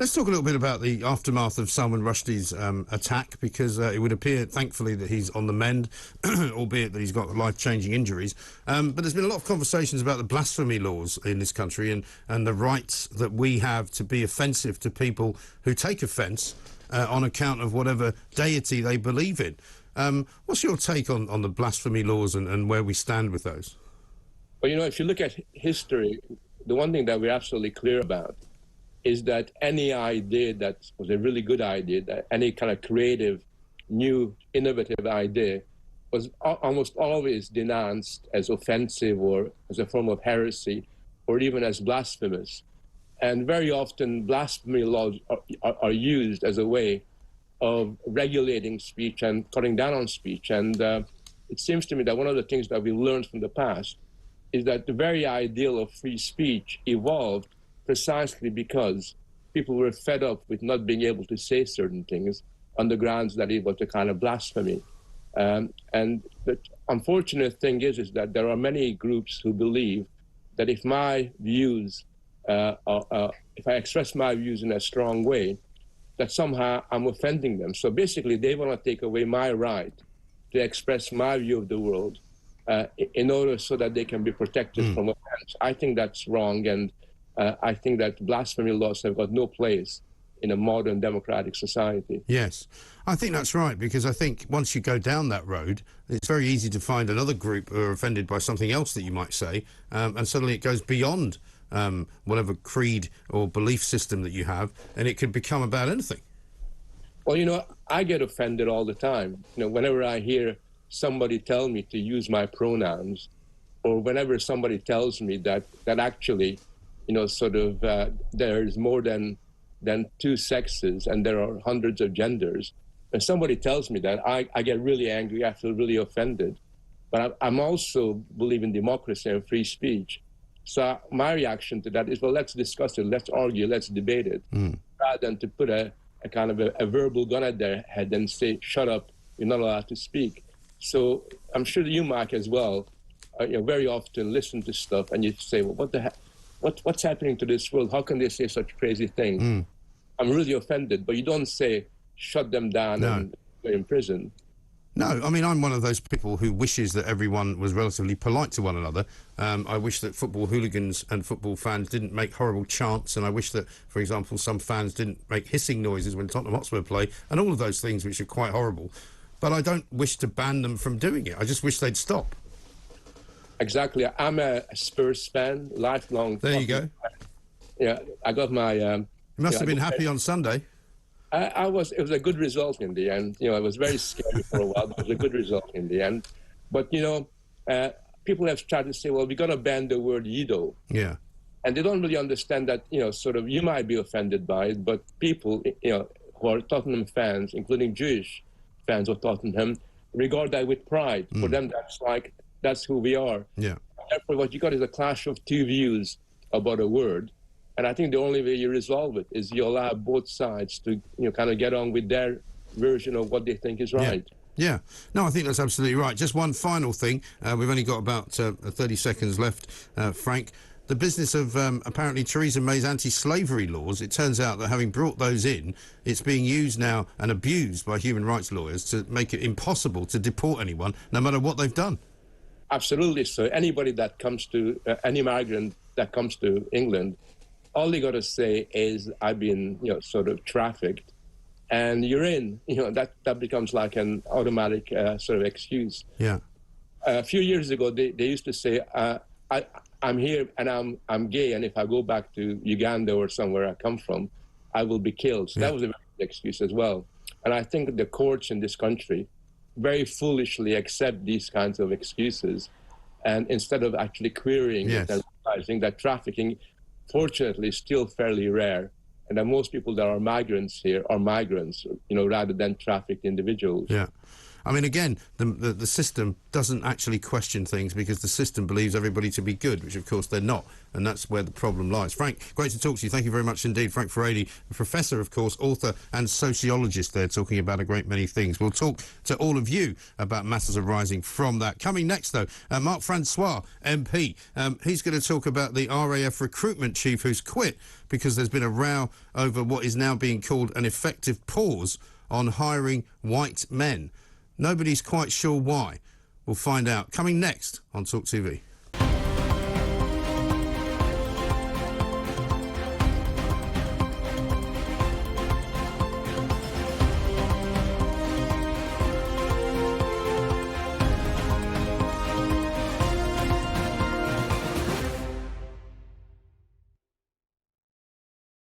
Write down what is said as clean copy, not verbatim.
Let's talk a little bit about the aftermath of Salman Rushdie's attack, because it would appear, thankfully, that he's on the mend, albeit that he's got life-changing injuries. But there's been a lot of conversations about the blasphemy laws in this country and the rights that we have to be offensive to people who take offence on account of whatever deity they believe in. What's your take on the blasphemy laws and where we stand with those? Well, you know, if you look at history, the one thing that we're absolutely clear about is that any idea that was a really good idea, that any kind of creative, new, innovative idea was almost always denounced as offensive or as a form of heresy or even as blasphemous. And very often blasphemy laws are used as a way of regulating speech and cutting down on speech. And it seems to me that one of the things that we learned from the past is that the very ideal of free speech evolved precisely because people were fed up with not being able to say certain things on the grounds that it was a kind of blasphemy. And the unfortunate thing is that there are many groups who believe that if my views, if I express my views in a strong way, that somehow I'm offending them. So basically, they want to take away my right to express my view of the world in order so that they can be protected from offense. I think that's wrong, and I think that blasphemy laws have got no place in a modern democratic society. Yes, I think that's right, because I think once you go down that road, it's very easy to find another group who are offended by something else that you might say, and suddenly it goes beyond whatever creed or belief system that you have, and it could become about anything. Well, you know, I get offended all the time. You know, whenever I hear somebody tell me to use my pronouns, or whenever somebody tells me that actually, you know, sort of there's more than two sexes and there are hundreds of genders. When somebody tells me that, I get really angry, I feel really offended. But I'm also believe in democracy and free speech. So my reaction to that is, well, let's discuss it, let's argue, let's debate it, rather than to put a kind of a verbal gun at their head and say, shut up, you're not allowed to speak. So I'm sure you, Mark, as well, you know, very often listen to stuff and you say, well, what the heck? What's happening to this world? How can they say such crazy things? I'm really offended, but you don't say, shut them down and they're in prison. No, I mean, I'm one of those people who wishes that everyone was relatively polite to one another. I wish that football hooligans and football fans didn't make horrible chants, and I wish that, for example, some fans didn't make hissing noises when Tottenham Hotspur play, and all of those things which are quite horrible. But I don't wish to ban them from doing it. I just wish they'd stop. Exactly. I'm a Spurs fan, lifelong. There you go. Fan. Yeah, I got my... you must have been happy on Sunday. I was. It was a good result in the end. You know, it was very scary for a while, but it was a good result in the end. But, you know, people have tried to say, well, we're going to ban the word yido. Yeah. And they don't really understand that, you know, sort of, you might be offended by it, but people, you know, who are Tottenham fans, including Jewish fans of Tottenham, regard that with pride. For them, that's who we are. Yeah. Therefore, what you got is a clash of two views about a word. And I think the only way you resolve it is you allow both sides to, you know, kind of get on with their version of what they think is right. Yeah. No, I think that's absolutely right. Just one final thing. We've only got about 30 seconds left, Frank. The business of apparently Theresa May's anti-slavery laws, it turns out that having brought those in, it's being used now and abused by human rights lawyers to make it impossible to deport anyone, no matter what they've done. Absolutely. So anybody that comes to, any migrant that comes to England, all they got to say is, I've been, you know, sort of trafficked, and you're in. You know, that becomes like an automatic sort of excuse. Yeah. A few years ago, they used to say, I'm here and I'm gay, and if I go back to Uganda or somewhere I come from, I will be killed. So that was a very good excuse as well. And I think the courts in this country very foolishly accept these kinds of excuses, and instead of actually querying it and realizing that trafficking, fortunately, is still fairly rare, and that most people that are migrants here are migrants, you know, rather than trafficked individuals. Yeah. I mean, again, the system doesn't actually question things because the system believes everybody to be good, which of course they're not, and that's where the problem lies. Frank, great to talk to you. Thank you very much indeed. Frank Furedi, a professor, of course, author and sociologist there, talking about a great many things. We'll talk to all of you about matters arising from that. Coming next, though, Mark Francois, MP. He's going to talk about the RAF recruitment chief who's quit because there's been a row over what is now being called an effective pause on hiring white men. Nobody's quite sure why. We'll find out. Coming next on talkTV.